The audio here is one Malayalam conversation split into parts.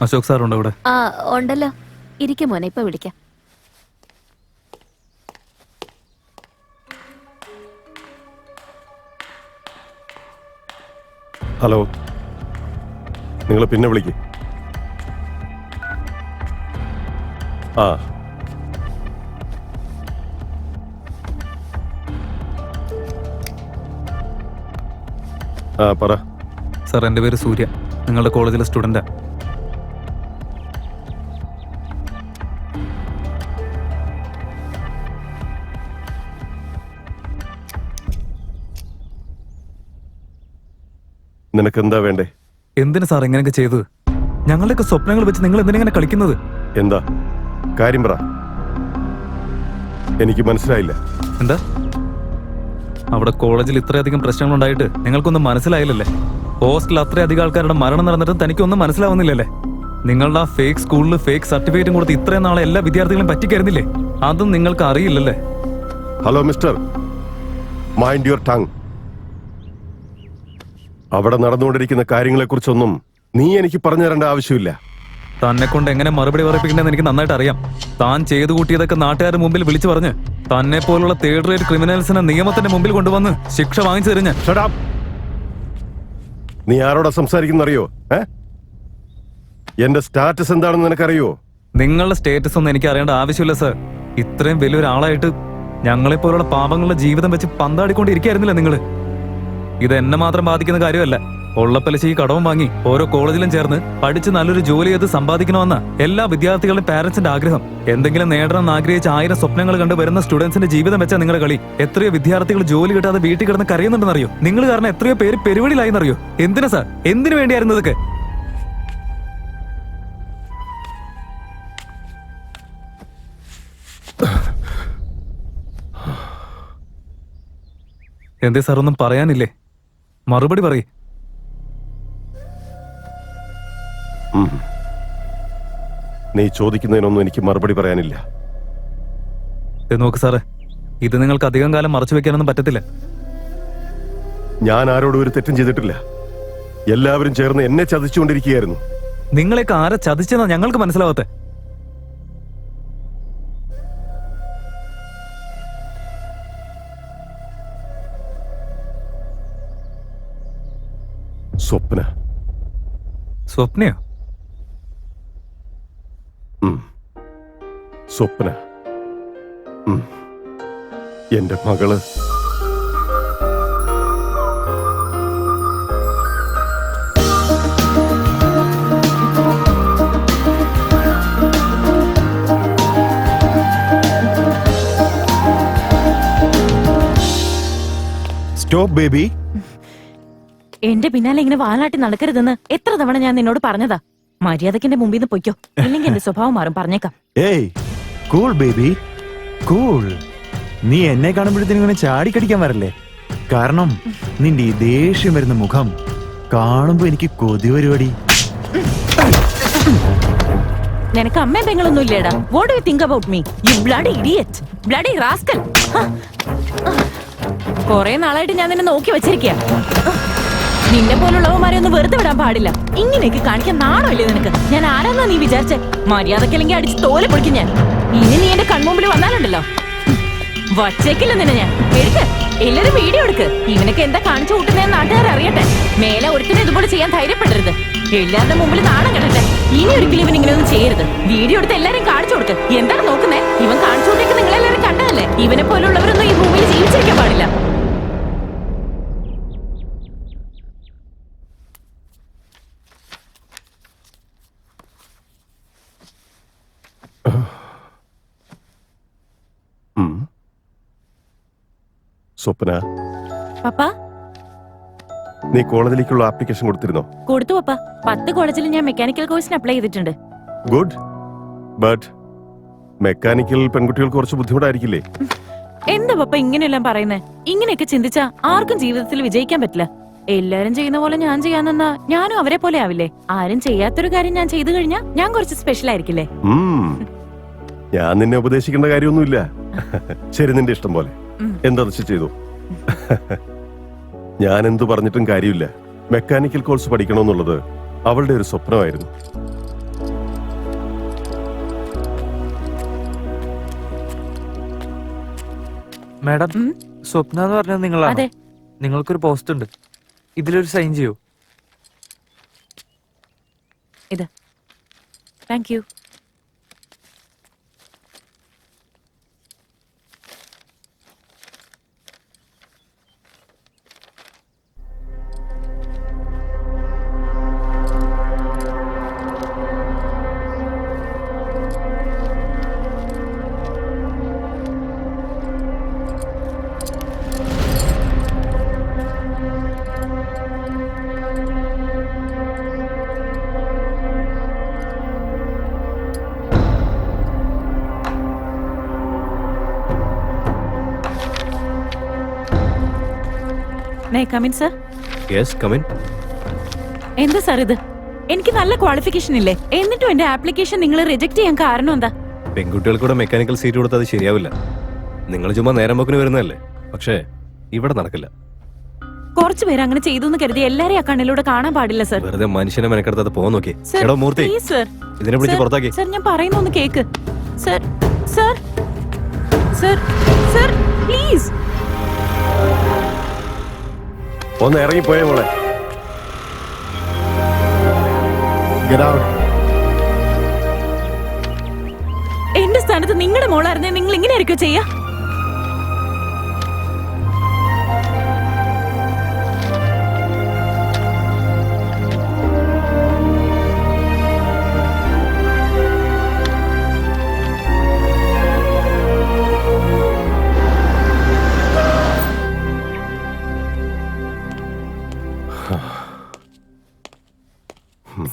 അശോക് സാർ ഉണ്ടോ ഇവിടെ? ആ ഉണ്ടല്ലോ. ഇരിക്കും മോനെ, ഇപ്പൊ വിളിക്കാം. ഹലോ, നിങ്ങൾ പിന്നെ വിളിക്കും. ആ പറ. സാർ, എൻ്റെ പേര് സൂര്യ, നിങ്ങളുടെ കോളേജിലെ സ്റ്റുഡൻറ്റാ. നിനക്കെന്താ വേണ്ടേ? എന്തിനു സാർ ഇങ്ങനെയൊക്കെ ചെയ്തത്? ഞങ്ങളുടെയൊക്കെ സ്വപ്നങ്ങൾ വെച്ച് നിങ്ങൾ എന്തിനാ കളിക്കുന്നത്? എന്താ കാര്യം പറ, എനിക്ക് മനസ്സിലായില്ല. എന്താ അവിടെ കോളേജിൽ ഇത്രയധികം പ്രശ്നങ്ങളുണ്ടായിട്ട് നിങ്ങൾക്കൊന്നും മനസ്സിലായില്ലല്ലേ? ഹോസ്റ്റലിൽ അത്രയധികം ആൾക്കാരുടെ മരണം നടന്നിട്ടും തനിക്കൊന്നും മനസ്സിലാവുന്നില്ലല്ലേ? നിങ്ങളുടെ ആ ഫേക്ക് സ്കൂളിൽ ഫേക്ക് സർട്ടിഫിക്കറ്റും കൊടുത്ത് ഇത്രയും നാളെ എല്ലാ വിദ്യാർത്ഥികളും പറ്റിക്കരുന്നില്ലേ? അതും നിങ്ങൾക്ക് അറിയില്ലല്ലേ? Hello mister, mind your tongue. അവിടെ നടന്നുകൊണ്ടിരിക്കുന്ന കാര്യങ്ങളെക്കുറിച്ചൊന്നും നീ എനിക്ക് പറഞ്ഞു തരേണ്ട ആവശ്യമില്ല. തന്നെ കൊണ്ട് എങ്ങനെ മറുപടി പറയിപ്പിക്കണമെന്ന് എനിക്ക് നന്നായിട്ട് അറിയാം. താൻ ചെയ്തു കൂട്ടിയതൊക്കെ നാട്ടുകാരുടെ മുമ്പിൽ വിളിച്ചു പറഞ്ഞ് തന്നെ പോലുള്ള തേർഡ് റേറ്റ് ക്രിമിനൽസിനെ നിയമത്തിന്റെ മുമ്പിൽ കൊണ്ടുവന്ന് ശിക്ഷ വാങ്ങിച്ചു തരുന്ന. നീ ആരോടാ സംസാരിക്കുന്നറിയോ? എന്റെ സ്റ്റാറ്റസ് എന്താണെന്ന് നിനക്കറിയോ? നിങ്ങളുടെ സ്റ്റേറ്റസ് ഒന്നും എനിക്ക് അറിയേണ്ട ആവശ്യമില്ല സർ. ഇത്രയും വലിയൊരാളായിട്ട് ഞങ്ങളെപ്പോലുള്ള പാവങ്ങളുടെ ജീവിതം വെച്ച് പന്താടിക്കൊണ്ടിരിക്കുകയായിരുന്നില്ല നിങ്ങള്. ഇത് എന്നെ മാത്രം ബാധിക്കുന്ന കാര്യമല്ല. ഉള്ള പലിശയ്ക്ക് കടവും വാങ്ങി ഓരോ കോളേജിലും ചേർന്ന് പഠിച്ച് നല്ലൊരു ജോലി ചെയ്ത് സമ്പാദിക്കണമെന്ന എല്ലാ വിദ്യാർത്ഥികളുടെ പാരന്റ്സിന്റെ ആഗ്രഹം. എന്തെങ്കിലും നേടണമെന്ന് ആഗ്രഹിച്ച് 1000 സ്വപ്നങ്ങൾ കണ്ട് വരുന്ന സ്റ്റുഡൻസിന്റെ ജീവിതം വെച്ചാൽ നിങ്ങളുടെ കളി. എത്രയോ വിദ്യാർത്ഥികൾ ജോലി കിട്ടാതെ വീട്ടിൽ കിടന്ന് കരയുന്നുണ്ടെന്നറിയോ? നിങ്ങൾ കാരണം എത്രയോ പേര് പെരുവഴിയിലായെന്നറിയോ? എന്തിനാ സാർ? എന്തിനു വേണ്ടിയായിരുന്നു ഇതൊക്കെ? എന്തേ സാർ, ഒന്നും പറയാനില്ലേ? മറുപടി പറയ്. നീ ചോദിക്കുന്നതിനൊന്നും എനിക്ക് മറുപടി പറയാനില്ല. നോക്ക് സാറേ, ഇത് നിങ്ങൾക്ക് അധികം കാലം മറച്ചു വെക്കാനൊന്നും പറ്റത്തില്ല. ഞാൻ ആരോടും ഒരു തെറ്റും ചെയ്തിട്ടില്ല. എല്ലാവരും ചേർന്ന് എന്നെ ചതിച്ചുകൊണ്ടിരിക്കുകയായിരുന്നു. നിങ്ങളെയൊക്കെ ആരെ ചതിച്ചെന്നാ ഞങ്ങൾക്ക് മനസ്സിലാവാത്തെ? സ്വപ്ന. സ്വപ്നയോ? സ്വപ്ന എന്റെ മകള്. Stop baby. എന്റെ പിന്നാലെ ഇങ്ങനെ വാലാട്ടി നടക്കരുതെന്ന് എത്ര തവണ ഞാൻ നിന്നോട് പറഞ്ഞതാ. മര്യാദക്ക് എന്റെ മുമ്പിൽ നിന്ന് പൊയ്ക്കോ, ഇല്ലെങ്കിൽ എന്റെ സ്വഭാവം മാറും. പറഞ്ഞേക്കാം. ഏയ് കൂൾ ബേബി, കൂൾ. നീ എന്നെ കാണുമ്പോഴത്തേനും ഇങ്ങനെ ചാടിക്കടിക്കാൻ വരല്ലേ? കാരണം നിന്റെ ഈ ദേഷ്യം വരുന്ന മുഖം കാണുമ്പോ എനിക്ക് കൊതി പരിപാടി. നിനക്ക് അമ്മയും പെങ്ങളൊന്നും ഇല്ലേടാ? What do you think about me, you bloody idiot, bloody rascal. കുറെ നാളായിട്ട് ഞാൻ നിന്നെ നോക്കി വെച്ചിരിക്കുക. നിന്നെ പോലുള്ളവന്മാരെ ഒന്നും വെറുതെ വിടാൻ പാടില്ല. ഇങ്ങനെയൊക്കെ കാണിക്കാൻ നാണമില്ലേ നിനക്ക്? ഞാൻ ആരാന്നാ നീ വിചാരിച്ചേ? മര്യാദക്കല്ലെങ്കിൽ അടിച്ച് തോലെ പൊളിക്കും ഞാൻ. ഇനി നീ എന്റെ കൺമുമ്പിൽ വന്നാലുണ്ടല്ലോ, വച്ചേക്കില്ല നിന്നെ ഞാൻ. എടുക്ക്, എല്ലാരും വീഡിയോ എടുക്ക്. ഇവനൊക്കെ എന്താ കാണിച്ചു കൂട്ടുന്നതെന്ന് നാട്ടുകാർ അറിയട്ടെ. മേലെ ഒരുത്തിനെ ഇതുപോലെ ചെയ്യാൻ ധൈര്യപ്പെടരുത്. എല്ലാവരുടെ മുമ്പിൽ നാണം കെടട്ടെ. ഇനി ഒരിക്കലും ഇവൻ ഇങ്ങനെയൊന്നും ചെയ്യരുത്. വീഡിയോ എടുത്ത് എല്ലാരും കാണിച്ചു കൊടുക്ക്. എന്താണ് നോക്കുന്നേ? ഇവൻ കാണിച്ചു കൊടുത്തേക്ക് നിങ്ങളെല്ലാരും കണ്ടതല്ലേ? ഇവനെ പോലുള്ളവരൊന്നും ഈ ഭൂമിയിൽ ജീവിച്ചിരിക്കാൻ പാടില്ല. സ്വപ്ന, പപ്പ, നീ കോളേജിലേക്കുള്ള ആപ്ലിക്കേഷൻ കൊടുത്തിരുന്നോ? കൊടുത്തു പപ്പ. 10 കോളേജിൽ ഞാൻ മെക്കാനിക്കൽ കോഴ്സിന് അപ്ലൈ ചെയ്തിട്ടുണ്ട്. ഗുഡ്. ബട്ട് മെക്കാനിക്കൽ പെൺകുട്ടികൾക്ക് കുറച്ച് ബുദ്ധിമുട്ടായിരിക്കില്ലേ? എന്താ പപ്പ ഇങ്ങനെയെല്ലാം പറയുന്നേ? ഇങ്ങനെയൊക്കെ ചിന്തിച്ചാ ആർക്കും ജീവിതത്തിൽ വിജയിക്കാൻ പറ്റില്ല. എല്ലാരും ചെയ്യുന്ന പോലെ ഞാൻ ചെയ്യാന്നെന്നാ ഞാനും അവരെ പോലെ ആവില്ലേ? ആരും ചെയ്യാത്തൊരു കാര്യം ഞാൻ ചെയ്തു കഴിഞ്ഞാ ഞാൻ കുറച്ച് സ്പെഷ്യൽ ആയിരിക്കില്ലേ? ഞാൻ നിന്നെ ഉപദേശിക്കേണ്ട കാര്യമൊന്നുമില്ല. ശരി, നിന്റെ ഇഷ്ടം പോലെ എന്താ ചെയ്തു. ഞാൻ എന്തു പറഞ്ഞിട്ടും കാര്യമില്ല. മെക്കാനിക്കൽ കോഴ്സ് പഠിക്കണമെന്നുള്ളത് അവളുടെ ഒരു സ്വപ്നമായിരുന്നു. മാഡം ഉം? സ്വപ്ന എന്ന് പറഞ്ഞത് നിങ്ങളാണ്. അതെ. നിങ്ങൾക്കൊരു പോസ്റ്റ് ഉണ്ട്, ഇതിലൊരു സൈൻ ചെയ്യൂ. ഇത് thank you. May come in sir? Yes come in. എന്താ സാർ ഇത്? എനിക്ക് നല്ല ക്വാളിഫിക്കേഷൻ ഇല്ലേ, എന്നിട്ടും എന്റെ ആപ്ലിക്കേഷൻ നിങ്ങൾ റിജക്ട് ചെയ്യാൻ കാരണം എന്താ? പെൺകുട്ടികൾക്കൂടെ മെക്കാനിക്കൽ സീറ്റ് കൊടുത്താൽ അത് ശരിയാവില്ല. നിങ്ങൾ ചുമ്മാ നേരം പോക്കിന് വരുന്നതല്ലേ. പക്ഷേ ഇവിടെ നടക്കില്ല. കുറച്ചു പേര് അങ്ങനെ ചെയ്തു എന്ന് കരുതി എല്ലാരെയും ആ കണ്ണിലൂടെ കാണാൻ പാടില്ല സർ. വെറുതെ മനുഷ്യനെ മെനക്കെടുത്തത് പോകാൻ നോക്കി. സർ, എടോ മൂർത്തി, പ്ലീസ് സർ. ഇതിനെ പിടിച്ച് പുറത്താക്കി. സർ ഞാൻ പറയുന്ന ഒന്ന് cake. Sir sir sir sir please. ഒന്ന് ഇറങ്ങിപ്പോയേ മോളെ. എന്റെ സ്ഥാനത്ത് നിങ്ങളുടെ മോളായിരുന്നേ നിങ്ങൾ ഇങ്ങനെ ആയിരിക്കും ചെയ്യാ?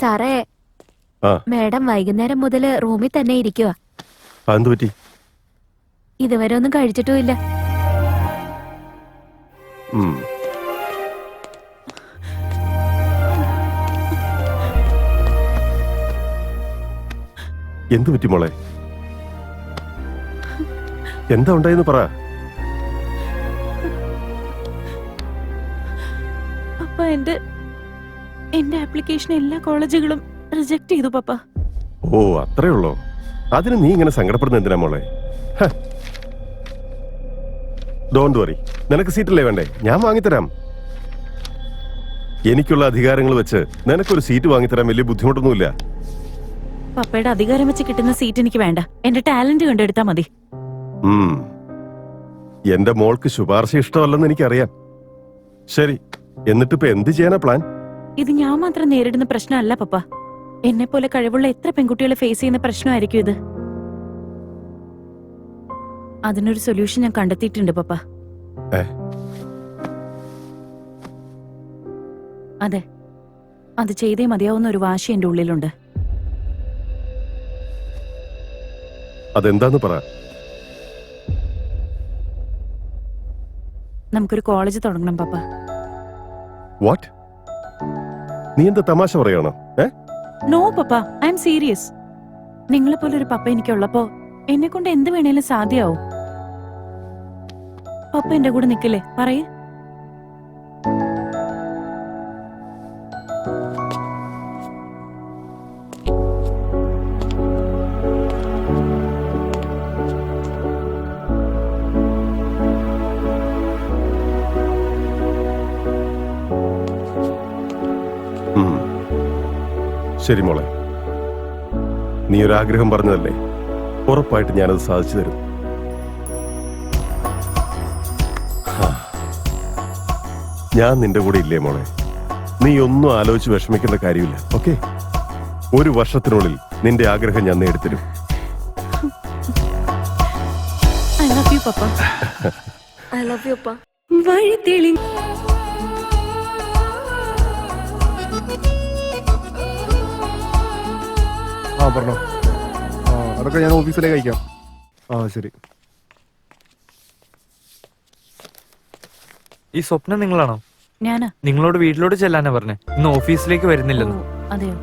സാറേ, ആ മാഡം വൈകുന്നേരം മുതൽ റൂമിൽ തന്നെ ഇരിക്കുക. എന്ത് പറ്റി? ഇതുവരെ ഒന്നും കഴിച്ചിട്ടുമില്ല. ഉം. എന്ത് പറ്റി മോളെ? എന്താ ഉണ്ടായെന്ന് പറ. പപ്പ എന്റെ ആപ്ലിക്കേഷൻ എല്ലാ കോളേജുകളും റിജക്ട് ചെയ്തു പപ്പ. ഓ അത്രേ ഉള്ളോ? അതിന് നീ ഇങ്ങനെ സങ്കടപ്പെടുന്ന എന്തിനാ മോളെ? ഡോണ്ട് വറി, നിനക്ക് സീറ്റല്ലേ വേണ്ടേ? ഞാൻ വാങ്ങിത്തരാം. എനിക്കുള്ള അധികാരങ്ങൾ വെച്ച് നിനക്കൊരു സീറ്റ് വാങ്ങിത്തരാൻ വലിയ ബുദ്ധിമുട്ടൊന്നുമില്ല. പപ്പയുടെ അധികാരം വെച്ച് കിട്ടുന്ന സീറ്റ് എനിക്ക് വേണ്ട. എന്റെ ടാലന്റ് കണ്ടെടുത്താ മതി. എന്റെ മോൾക്ക് ശുപാർശ ഇഷ്ടമല്ലെന്ന് എനിക്കറിയാം. ശരി, എന്നിട്ടിപ്പോ എന്ത് ചെയ്യാനാ പ്ലാൻ? ഇത് ഞാൻ മാത്രം നേരിടുന്ന പ്രശ്നമല്ല പപ്പ. എന്നെ പോലെ കഴിവുള്ള എത്ര പെൺകുട്ടികളെ ഫേസ് ചെയ്യുന്ന പ്രശ്നമായിരിക്കും ഇത്. അതിനൊരു സൊല്യൂഷൻ ഞാൻ കണ്ടെത്തിയിട്ടുണ്ട് പപ്പ. അതെ, അത് ചെയ്തേ മതിയാവുന്ന ഒരു വാശി എന്റെ ഉള്ളിലുണ്ട്. അതെന്താന്ന് പറ. നമുക്കൊരു കോളേജ് തുടങ്ങണം പപ്പ. വാട്ട്? നീ എന്താ തമാശ പറയണോ? No papa, I am serious. നിങ്ങളെ പോലെ ഒരു പപ്പ എനിക്കുള്ളപ്പോ എന്നെ കൊണ്ട് എന്ത് വേണേലും സാധ്യമാവും. പപ്പ എന്റെ കൂടെ നിക്കില്ലേ? പറയേ. ശരി മോളെ, നീ ഒരു ആഗ്രഹം പറഞ്ഞതല്ലേ, ഉറപ്പായിട്ട് ഞാനത് സാധിച്ചു തരും. ഞാൻ നിന്റെ കൂടെ ഇല്ലേ മോളെ? നീ ഒന്നും ആലോചിച്ച് വിഷമിക്കേണ്ട കാര്യമില്ല. ഓക്കെ, 1 വർഷത്തിനുള്ളിൽ നിന്റെ ആഗ്രഹം ഞാൻ നേടിത്തരും. I love you papa. I love you papa. വഴി തെളി പറഞ്ഞോ. അതൊക്കെ ഞാൻ ഓഫീസിലേക്ക് അയക്കാം. ശരി. ഈ സ്വപ്നം നിങ്ങളാണോ? ഞാനാ. നിങ്ങളോട് വീട്ടിലോട്ട് ചെല്ലാനാ പറഞ്ഞേ. ഇന്ന് ഓഫീസിലേക്ക് വരുന്നില്ലെന്ന്. അതെയോ?